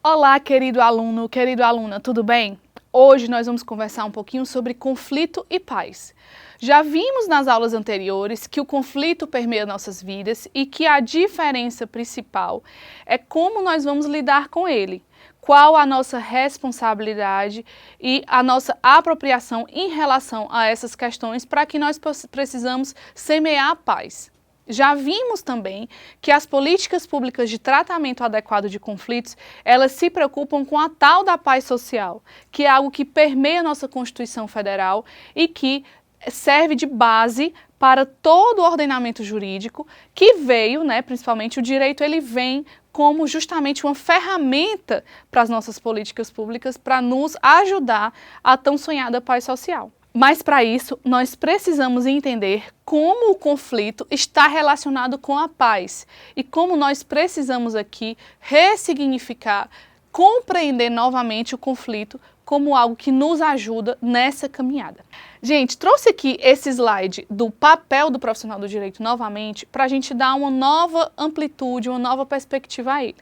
Olá, querido aluno, querida aluna, tudo bem? Hoje nós vamos conversar um pouquinho sobre conflito e paz. Já vimos nas aulas anteriores que o conflito permeia nossas vidas e que a diferença principal é como nós vamos lidar com ele, qual a nossa responsabilidade e a nossa apropriação em relação a essas questões para que nós precisamos semear a paz. Já vimos também que as políticas públicas de tratamento adequado de conflitos, elas se preocupam com a tal da paz social, que é algo que permeia a nossa Constituição Federal e que serve de base para todo o ordenamento jurídico, que veio, principalmente o direito, ele vem como justamente uma ferramenta para as nossas políticas públicas, para nos ajudar a tão sonhada paz social. Mas para isso, nós precisamos entender como o conflito está relacionado com a paz e como nós precisamos aqui ressignificar, compreender novamente o conflito como algo que nos ajuda nessa caminhada. Gente, trouxe aqui esse slide do papel do profissional do direito novamente para a gente dar uma nova amplitude, uma nova perspectiva a ele.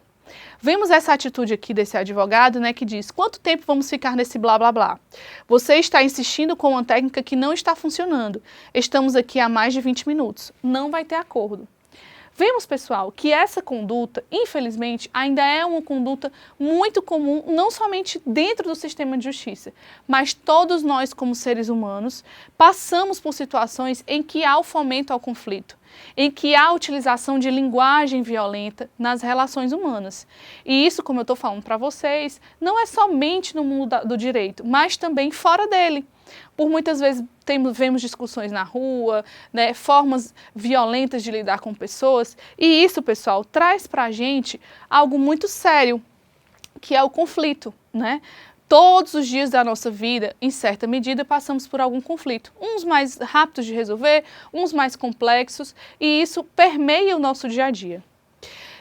Vemos essa atitude aqui desse advogado, que diz: quanto tempo vamos ficar nesse blá blá blá? Você está insistindo com uma técnica que não está funcionando. Estamos aqui há mais de 20 minutos. Não vai ter acordo. Vemos, pessoal, que essa conduta, infelizmente, ainda é uma conduta muito comum, não somente dentro do sistema de justiça, mas todos nós, como seres humanos, passamos por situações em que há o fomento ao conflito, em que há a utilização de linguagem violenta nas relações humanas. E isso, como eu estou falando para vocês, não é somente no mundo do direito, mas também fora dele. Por muitas vezes vemos discussões na rua, formas violentas de lidar com pessoas, e isso, pessoal, traz para a gente algo muito sério, que é o conflito, Todos os dias da nossa vida, em certa medida, passamos por algum conflito. Uns mais rápidos de resolver, uns mais complexos, e isso permeia o nosso dia a dia.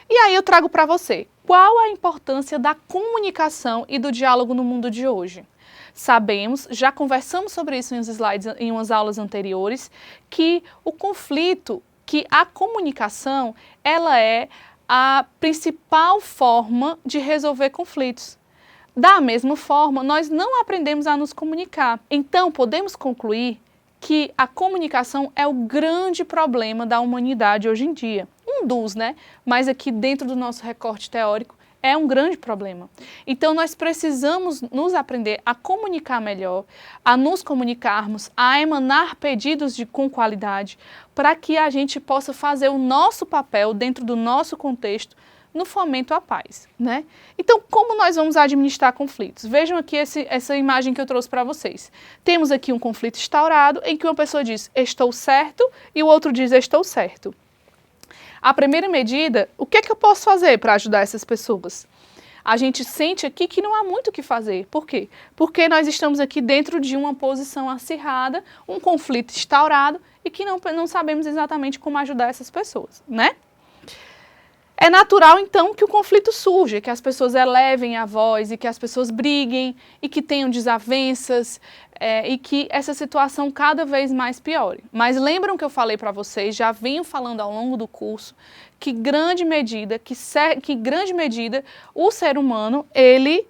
E aí eu trago para você, qual a importância da comunicação e do diálogo no mundo de hoje? Sabemos, já conversamos sobre isso em uns slides, em umas aulas anteriores, que o conflito, que a comunicação, ela é a principal forma de resolver conflitos. Da mesma forma, nós não aprendemos a nos comunicar. Então, podemos concluir que a comunicação é o grande problema da humanidade hoje em dia. Um dos, mas aqui dentro do nosso recorte teórico, é um grande problema. Então, nós precisamos nos aprender a comunicar melhor, a nos comunicarmos, a emanar pedidos com qualidade, para que a gente possa fazer o nosso papel dentro do nosso contexto no fomento à paz, Então, como nós vamos administrar conflitos? Vejam aqui essa imagem que eu trouxe para vocês. Temos aqui um conflito instaurado em que uma pessoa diz, estou certo, e o outro diz, estou certo. A primeira medida, o que é que eu posso fazer para ajudar essas pessoas? A gente sente aqui que não há muito o que fazer. Por quê? Porque nós estamos aqui dentro de uma posição acirrada, um conflito instaurado e que não sabemos exatamente como ajudar essas pessoas, É natural, então, que o conflito surja, que as pessoas elevem a voz e que as pessoas briguem e que tenham desavenças e que essa situação cada vez mais piore. Mas lembram que eu falei para vocês, já venho falando ao longo do curso, que grande medida o ser humano, ele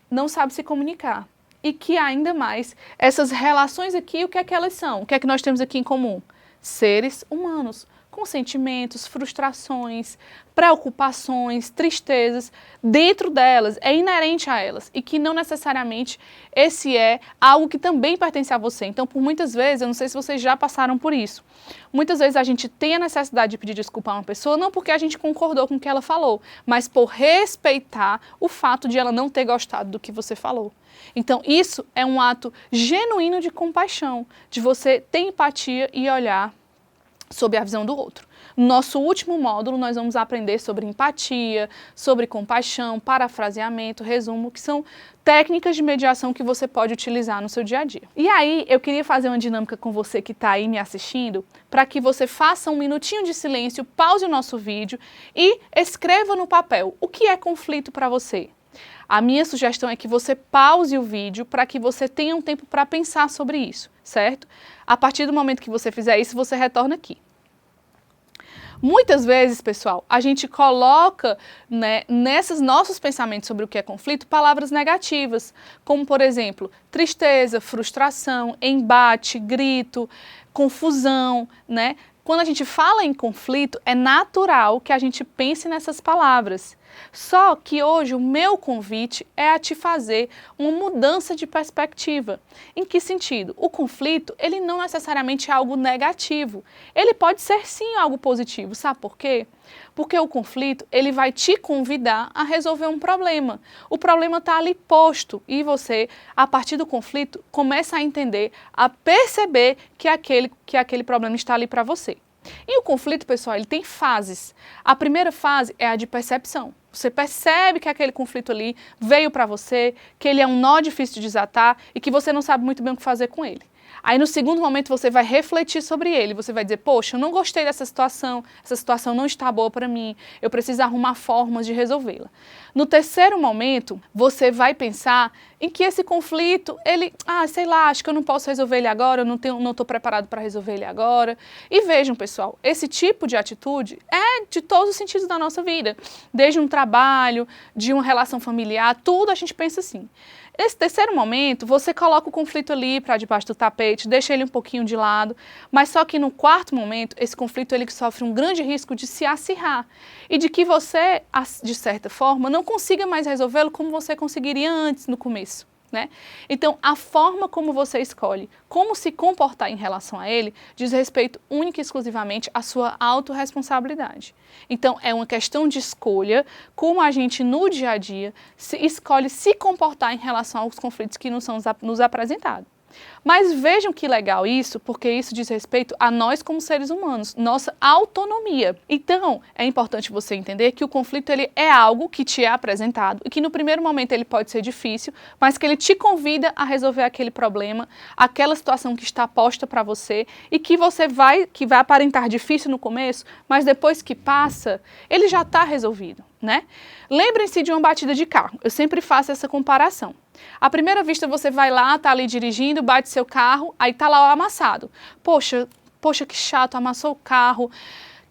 não sabe se comunicar. E que ainda mais, essas relações aqui, o que é que elas são? O que é que nós temos aqui em comum? Seres humanos, com sentimentos, frustrações, preocupações, tristezas, dentro delas, é inerente a elas, e que não necessariamente esse é algo que também pertence a você. Então, por muitas vezes, eu não sei se vocês já passaram por isso, muitas vezes a gente tem a necessidade de pedir desculpa a uma pessoa, não porque a gente concordou com o que ela falou, mas por respeitar o fato de ela não ter gostado do que você falou. Então, isso é um ato genuíno de compaixão, de você ter empatia e olhar sob a visão do outro. No nosso último módulo, nós vamos aprender sobre empatia, sobre compaixão, parafraseamento, resumo, que são técnicas de mediação que você pode utilizar no seu dia a dia. E aí, eu queria fazer uma dinâmica com você que está aí me assistindo, para que você faça um minutinho de silêncio, pause o nosso vídeo e escreva no papel o que é conflito para você. A minha sugestão é que você pause o vídeo para que você tenha um tempo para pensar sobre isso, certo? A partir do momento que você fizer isso, você retorna aqui. Muitas vezes, pessoal, a gente coloca, né, nesses nossos pensamentos sobre o que é conflito, palavras negativas, como, por exemplo, tristeza, frustração, embate, grito, confusão, né? Quando a gente fala em conflito, é natural que a gente pense nessas palavras. Só que hoje o meu convite é a te fazer uma mudança de perspectiva. Em que sentido? O conflito, ele não necessariamente é algo negativo. Ele pode ser sim algo positivo. Sabe por quê? Porque o conflito, ele vai te convidar a resolver um problema. O problema está ali posto e você, a partir do conflito, começa a entender, a perceber que aquele problema está ali para você. E o conflito, pessoal, ele tem fases. A primeira fase é a de percepção. Você percebe que aquele conflito ali veio para você, que ele é um nó difícil de desatar e que você não sabe muito bem o que fazer com ele. Aí no segundo momento você vai refletir sobre ele, você vai dizer, poxa, eu não gostei dessa situação, essa situação não está boa para mim, eu preciso arrumar formas de resolvê-la. No terceiro momento, você vai pensar em que esse conflito, sei lá, acho que eu não posso resolver ele agora, eu não estou preparado para resolver ele agora. E vejam, pessoal, esse tipo de atitude é de todos os sentidos da nossa vida, desde um trabalho, de uma relação familiar, tudo a gente pensa assim. Nesse terceiro momento, você coloca o conflito ali para debaixo do tapete, deixa ele um pouquinho de lado, mas só que no quarto momento, esse conflito ele sofre um grande risco de se acirrar e de que você, de certa forma, não consiga mais resolvê-lo como você conseguiria antes, no começo. Né? Então, a forma como você escolhe como se comportar em relação a ele diz respeito única e exclusivamente à sua autorresponsabilidade. Então, é uma questão de escolha, como a gente no dia a dia escolhe se comportar em relação aos conflitos que nos são apresentados. Mas vejam que legal isso, porque isso diz respeito a nós como seres humanos, nossa autonomia. Então, é importante você entender que o conflito ele é algo que te é apresentado e que no primeiro momento ele pode ser difícil, mas que ele te convida a resolver aquele problema, aquela situação que está posta para você e que que vai aparentar difícil no começo, mas depois que passa, ele já está resolvido, né? Lembrem-se de uma batida de carro. Eu sempre faço essa comparação. À primeira vista você vai lá, tá ali dirigindo, bate seu carro, aí tá lá o amassado. Poxa, que chato, amassou o carro,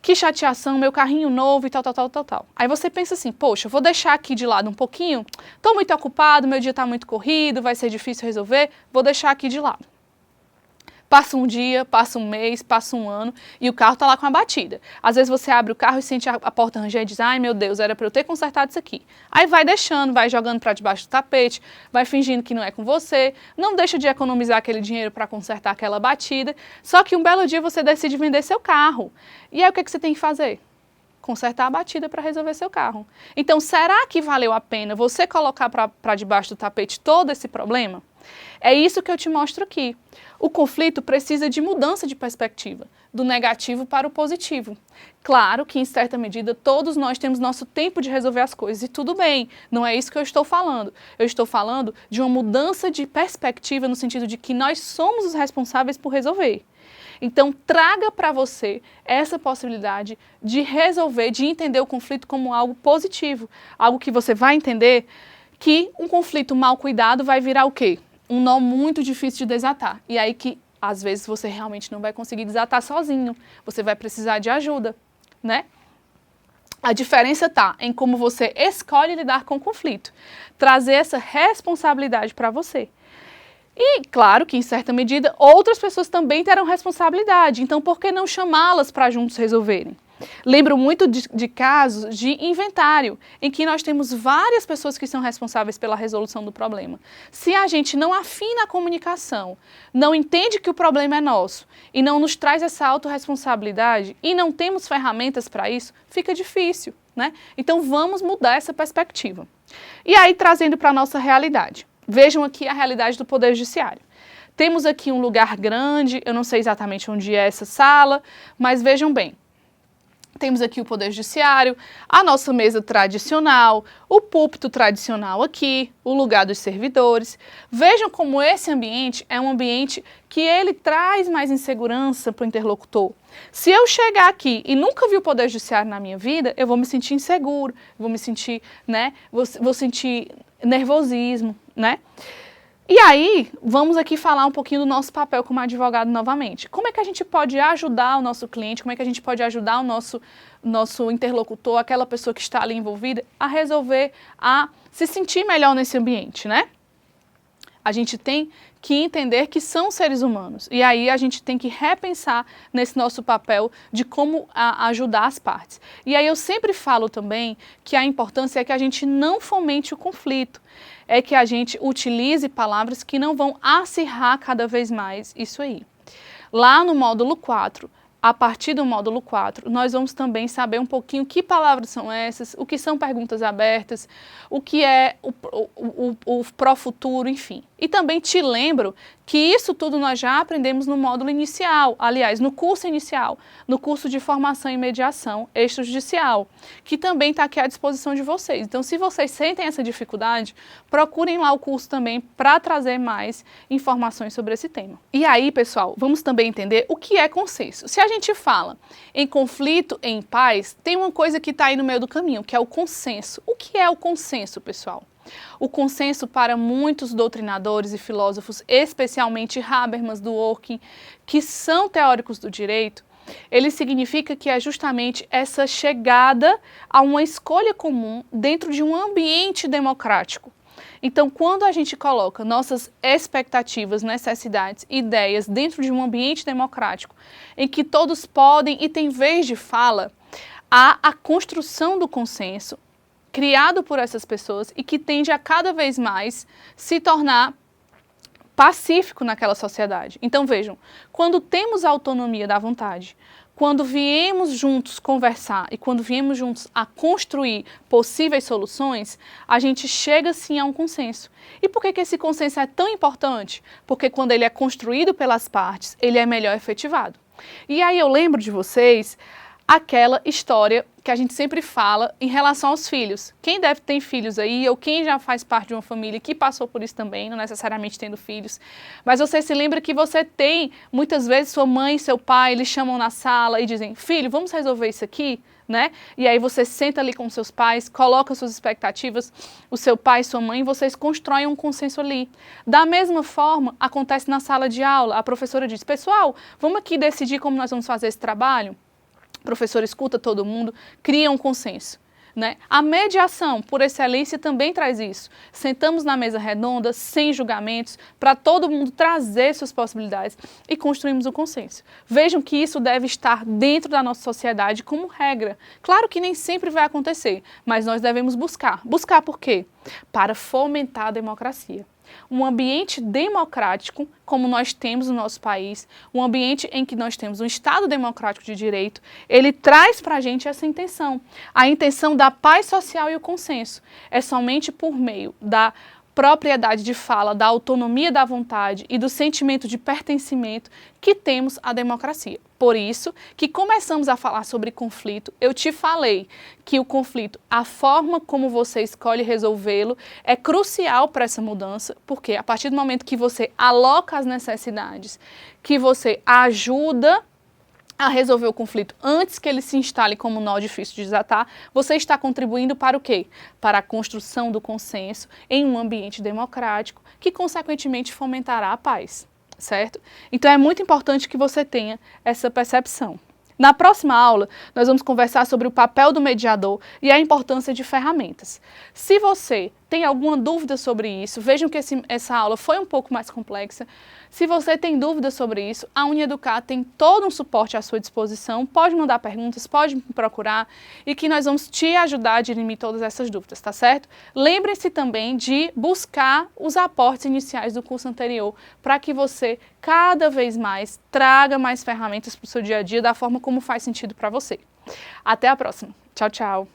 que chateação, meu carrinho novo e tal. Aí você pensa assim, poxa, vou deixar aqui de lado um pouquinho, tô muito ocupado, meu dia tá muito corrido, vai ser difícil resolver, vou deixar aqui de lado. Passa um dia, passa um mês, passa um ano e o carro está lá com a batida. Às vezes você abre o carro e sente a porta ranger e diz, ai meu Deus, era para eu ter consertado isso aqui. Aí vai deixando, vai jogando para debaixo do tapete, vai fingindo que não é com você, não deixa de economizar aquele dinheiro para consertar aquela batida, só que um belo dia você decide vender seu carro. E aí o que você tem que fazer? Consertar a batida para resolver seu carro. Então, será que valeu a pena você colocar para debaixo do tapete todo esse problema? É isso que eu te mostro aqui. O conflito precisa de mudança de perspectiva, do negativo para o positivo. Claro que, em certa medida, todos nós temos nosso tempo de resolver as coisas e tudo bem, não é isso que eu estou falando. Eu estou falando de uma mudança de perspectiva no sentido de que nós somos os responsáveis por resolver. Então, traga para você essa possibilidade de resolver, de entender o conflito como algo positivo, algo que você vai entender que um conflito mal cuidado vai virar o quê? Um nó muito difícil de desatar. E aí que, às vezes, você realmente não vai conseguir desatar sozinho. Você vai precisar de ajuda, né? A diferença está em como você escolhe lidar com o conflito. Trazer essa responsabilidade para você. E, claro que, em certa medida, outras pessoas também terão responsabilidade. Então, por que não chamá-las para juntos resolverem? Lembro muito de casos de inventário, em que nós temos várias pessoas que são responsáveis pela resolução do problema. Se a gente não afina a comunicação, não entende que o problema é nosso e não nos traz essa autorresponsabilidade e não temos ferramentas para isso, fica difícil, né? Então vamos mudar essa perspectiva. E aí, trazendo para a nossa realidade. Vejam aqui a realidade do Poder Judiciário. Temos aqui um lugar grande, eu não sei exatamente onde é essa sala, mas vejam bem. Temos aqui o Poder Judiciário, a nossa mesa tradicional, o púlpito tradicional aqui, o lugar dos servidores. Vejam como esse ambiente é um ambiente que ele traz mais insegurança para o interlocutor. Se eu chegar aqui e nunca vi o Poder Judiciário na minha vida, eu vou me sentir inseguro, vou me sentir, né, vou sentir nervosismo, né? E aí, vamos aqui falar um pouquinho do nosso papel como advogado novamente. Como é que a gente pode ajudar o nosso cliente, como é que a gente pode ajudar o nosso interlocutor, aquela pessoa que está ali envolvida, a resolver, a se sentir melhor nesse ambiente, né? A gente tem que entender que são seres humanos. E aí a gente tem que repensar nesse nosso papel de como ajudar as partes. E aí eu sempre falo também que a importância é que a gente não fomente o conflito. É que a gente utilize palavras que não vão acirrar cada vez mais isso aí. Lá no módulo 4, a partir do módulo 4, nós vamos também saber um pouquinho que palavras são essas, o que são perguntas abertas, o que é o pró-futuro, enfim. E também te lembro que isso tudo nós já aprendemos no módulo inicial, aliás, no curso inicial, no curso de formação em mediação extrajudicial, que também está aqui à disposição de vocês. Então, se vocês sentem essa dificuldade, procurem lá o curso também para trazer mais informações sobre esse tema. E aí, pessoal, vamos também entender o que é consenso. Se a gente fala em conflito, em paz, tem uma coisa que está aí no meio do caminho, que é o consenso. O que é o consenso, pessoal? O consenso para muitos doutrinadores e filósofos, especialmente Habermas, Dworkin, que são teóricos do direito, ele significa que é justamente essa chegada a uma escolha comum dentro de um ambiente democrático. Então, quando a gente coloca nossas expectativas, necessidades, ideias dentro de um ambiente democrático, em que todos podem e têm vez de fala, há a construção do consenso, criado por essas pessoas e que tende a cada vez mais se tornar pacífico naquela sociedade. Então vejam, quando temos a autonomia da vontade, quando viemos juntos conversar e quando viemos juntos a construir possíveis soluções, a gente chega sim a um consenso. E por que esse consenso é tão importante? Porque quando ele é construído pelas partes, ele é melhor efetivado. E aí eu lembro de vocês aquela história que a gente sempre fala em relação aos filhos. Quem deve ter filhos aí, ou quem já faz parte de uma família que passou por isso também, não necessariamente tendo filhos, mas você se lembra que você tem, muitas vezes, sua mãe e seu pai, eles chamam na sala e dizem, filho, vamos resolver isso aqui? Né? E aí você senta ali com seus pais, coloca suas expectativas, o seu pai e sua mãe, e vocês constroem um consenso ali. Da mesma forma, acontece na sala de aula, a professora diz, pessoal, vamos aqui decidir como nós vamos fazer esse trabalho? O professor escuta todo mundo, cria um consenso. Né? A mediação, por excelência, também traz isso. Sentamos na mesa redonda, sem julgamentos, para todo mundo trazer suas possibilidades e construímos um consenso. Vejam que isso deve estar dentro da nossa sociedade como regra. Claro que nem sempre vai acontecer, mas nós devemos buscar. Buscar por quê? Para fomentar a democracia. Um ambiente democrático, como nós temos no nosso país, um ambiente em que nós temos um Estado democrático de direito, ele traz para a gente essa intenção, a intenção da paz social e o consenso. É somente por meio da propriedade de fala, da autonomia da vontade e do sentimento de pertencimento que temos a democracia. Por isso que começamos a falar sobre conflito, eu te falei que o conflito, a forma como você escolhe resolvê-lo é crucial para essa mudança, porque a partir do momento que você aloca as necessidades, que você ajuda a resolver o conflito antes que ele se instale como um nó difícil de desatar, você está contribuindo para o quê? Para a construção do consenso em um ambiente democrático que, consequentemente, fomentará a paz, certo? Então, é muito importante que você tenha essa percepção. Na próxima aula, nós vamos conversar sobre o papel do mediador e a importância de ferramentas. Se você tem alguma dúvida sobre isso, vejam que essa aula foi um pouco mais complexa. Se você tem dúvidas sobre isso, a Unieducar tem todo um suporte à sua disposição. Pode mandar perguntas, pode me procurar e que nós vamos te ajudar a dirimir todas essas dúvidas, tá certo? Lembre-se também de buscar os aportes iniciais do curso anterior para que você cada vez mais traga mais ferramentas para o seu dia a dia da forma como faz sentido para você. Até a próxima. Tchau, tchau.